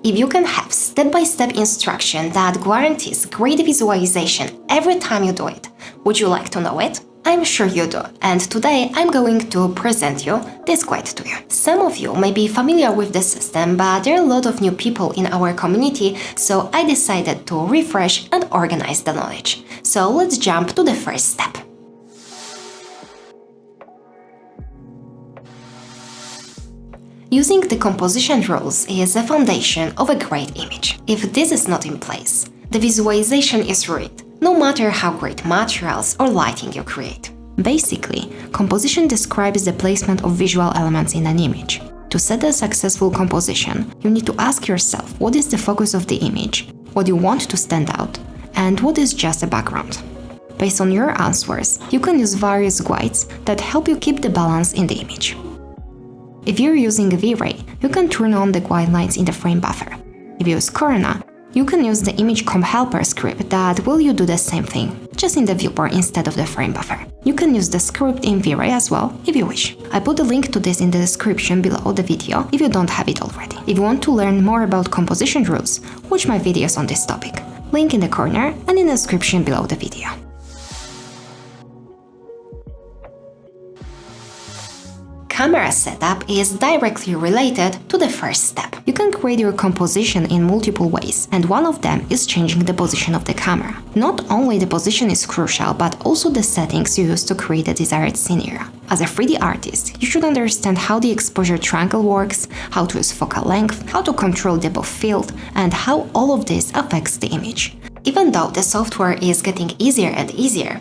If you can have step-by-step instruction that guarantees great visualization every time you do it, would you like to know it? I'm sure you do, and today I'm going to present you this guide to you. Some of you may be familiar with the system, but there are a lot of new people in our community, so I decided to refresh and organize the knowledge. So let's jump to the first step. Using the composition rules is the foundation of a great image. If this is not in place, the visualization is ruined, no matter how great materials or lighting you create. Basically, composition describes the placement of visual elements in an image. To set a successful composition, you need to ask yourself what is the focus of the image, what you want to stand out, and what is just a background. Based on your answers, you can use various guides that help you keep the balance in the image. If you're using a V-Ray, you can turn on the guide lines in the frame buffer. If you use Corona, you can use the image comp helper script that will do the same thing, just in the viewport instead of the frame buffer. You can use the script in V-Ray as well, if you wish. I put a link to this in the description below the video if you don't have it already. If you want to learn more about composition rules, watch my videos on this topic. Link in the corner and in the description below the video. Camera setup is directly related to the first step. You can create your composition in multiple ways, and one of them is changing the position of the camera. Not only the position is crucial, but also the settings you use to create the desired scenario. As a 3D artist, you should understand how the exposure triangle works, how to use focal length, how to control depth of field, and how all of this affects the image. Even though the software is getting easier and easier,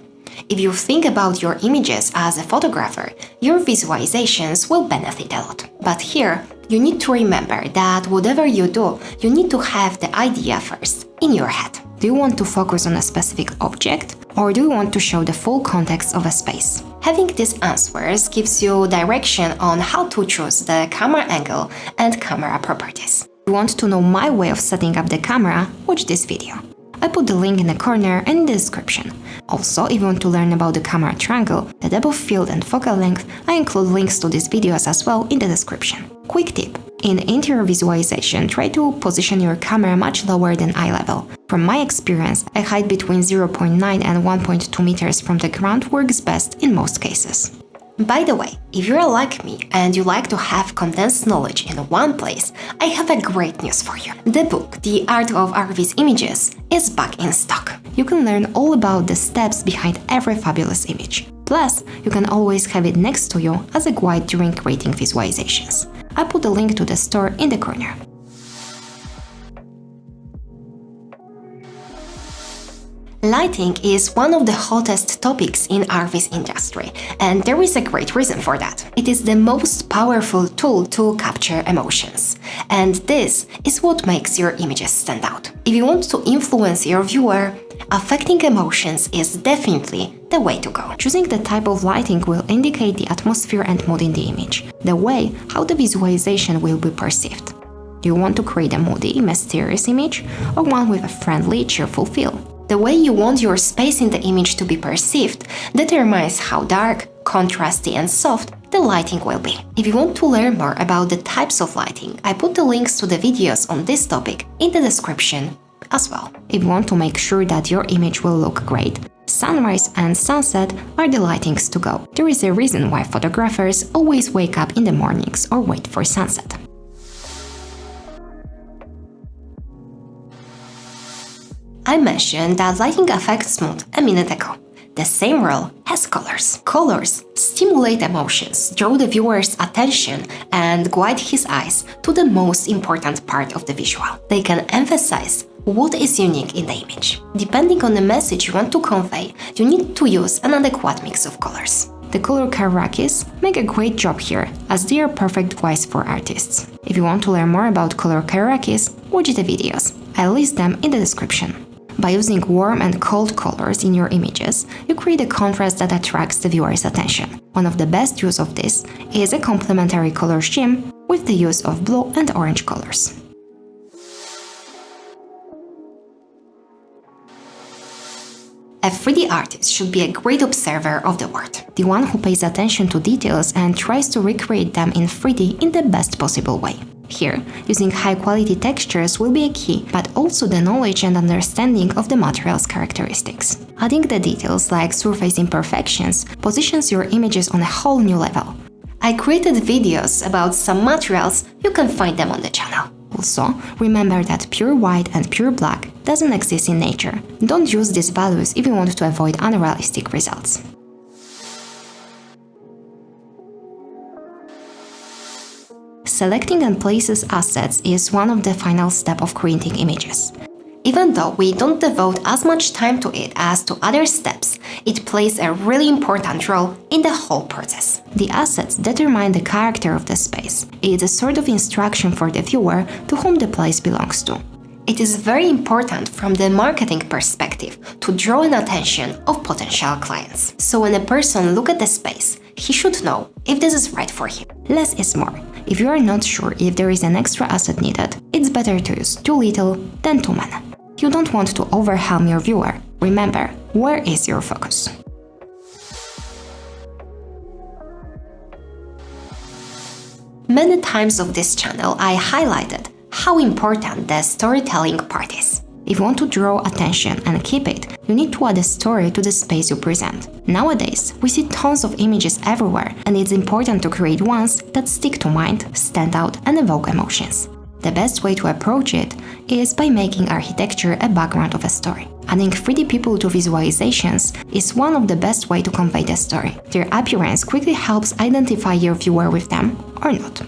if you think about your images as a photographer, your visualizations will benefit a lot. But here, you need to remember that whatever you do, you need to have the idea first in your head. Do you want to focus on a specific object, or do you want to show the full context of a space? Having these answers gives you direction on how to choose the camera angle and camera properties. If you want to know my way of setting up the camera, watch this video. I put the link in the corner and in the description. Also, if you want to learn about the camera triangle, the depth of field and focal length, I include links to these videos as well in the description. Quick tip: in interior visualization, try to position your camera much lower than eye level. From my experience, a height between 0.9 and 1.2 meters from the ground works best in most cases. By the way, if you're like me and you like to have condensed knowledge in one place, I have a great news for you. The book, The Art of Arvi's Images, is back in stock. You can learn all about the steps behind every fabulous image. Plus, you can always have it next to you as a guide during creating visualizations. I put a link to the store in the corner. Lighting is one of the hottest topics in Arvi's industry, and there is a great reason for that. It is the most powerful tool to capture emotions, and this is what makes your images stand out. If you want to influence your viewer, affecting emotions is definitely the way to go. Choosing the type of lighting will indicate the atmosphere and mood in the image, the way how the visualization will be perceived. Do you want to create a moody, mysterious image, or one with a friendly, cheerful feel? The way you want your space in the image to be perceived determines how dark, contrasty and soft the lighting will be. If you want to learn more about the types of lighting, I put the links to the videos on this topic in the description as well. If you want to make sure that your image will look great, sunrise and sunset are the lightings to go. There is a reason why photographers always wake up in the mornings or wait for sunset. I mentioned that lighting affects mood a minute ago. The same role has colors. Colors stimulate emotions, draw the viewer's attention, and guide his eyes to the most important part of the visual. They can emphasize what is unique in the image. Depending on the message you want to convey, you need to use an adequate mix of colors. The color hierarchies make a great job here, as they are perfect guides for artists. If you want to learn more about color hierarchies, watch the videos. I'll list them in the description. By using warm and cold colors in your images, you create a contrast that attracts the viewer's attention. One of the best use of this is a complementary color scheme with the use of blue and orange colors. A 3D artist should be a great observer of the world, the one who pays attention to details and tries to recreate them in 3D in the best possible way. Here, using high-quality textures will be a key, but also the knowledge and understanding of the material's characteristics. Adding the details like surface imperfections positions your images on a whole new level. I created videos about some materials, you can find them on the channel. Also, remember that pure white and pure black doesn't exist in nature. Don't use these values if you want to avoid unrealistic results. Selecting and places assets is one of the final steps of creating images. Even though we don't devote as much time to it as to other steps, it plays a really important role in the whole process. The assets determine the character of the space. It's a sort of instruction for the viewer to whom the place belongs to. It is very important from the marketing perspective to draw an attention of potential clients. So when a person looks at the space, he should know if this is right for him. Less is more. If you are not sure if there is an extra asset needed, it's better to use too little than too many. You don't want to overwhelm your viewer. Remember, where is your focus? Many times of this channel I highlighted how important the storytelling part is. If you want to draw attention and keep it, you need to add a story to the space you present. Nowadays, we see tons of images everywhere, and it's important to create ones that stick to mind, stand out, and evoke emotions. The best way to approach it is by making architecture a background of a story. Adding 3D people to visualizations is one of the best ways to convey the story. Their appearance quickly helps identify your viewer with them or not.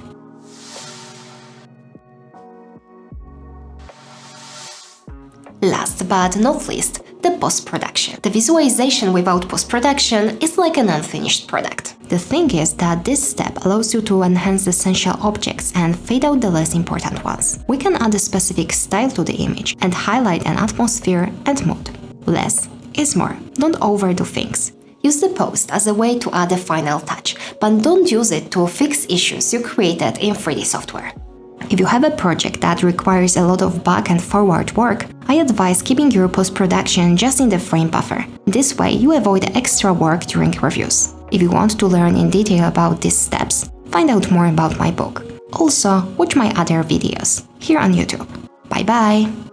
Last but not least, the post-production. The visualization without post-production is like an unfinished product. The thing is that this step allows you to enhance essential objects and fade out the less important ones. We can add a specific style to the image and highlight an atmosphere and mood. Less is more. Don't overdo things. Use the post as a way to add a final touch, but don't use it to fix issues you created in 3D software. If you have a project that requires a lot of back and forward work, I advise keeping your post-production just in the frame buffer. This way, you avoid extra work during reviews. If you want to learn in detail about these steps, find out more about my book. Also, watch my other videos here on YouTube. Bye bye!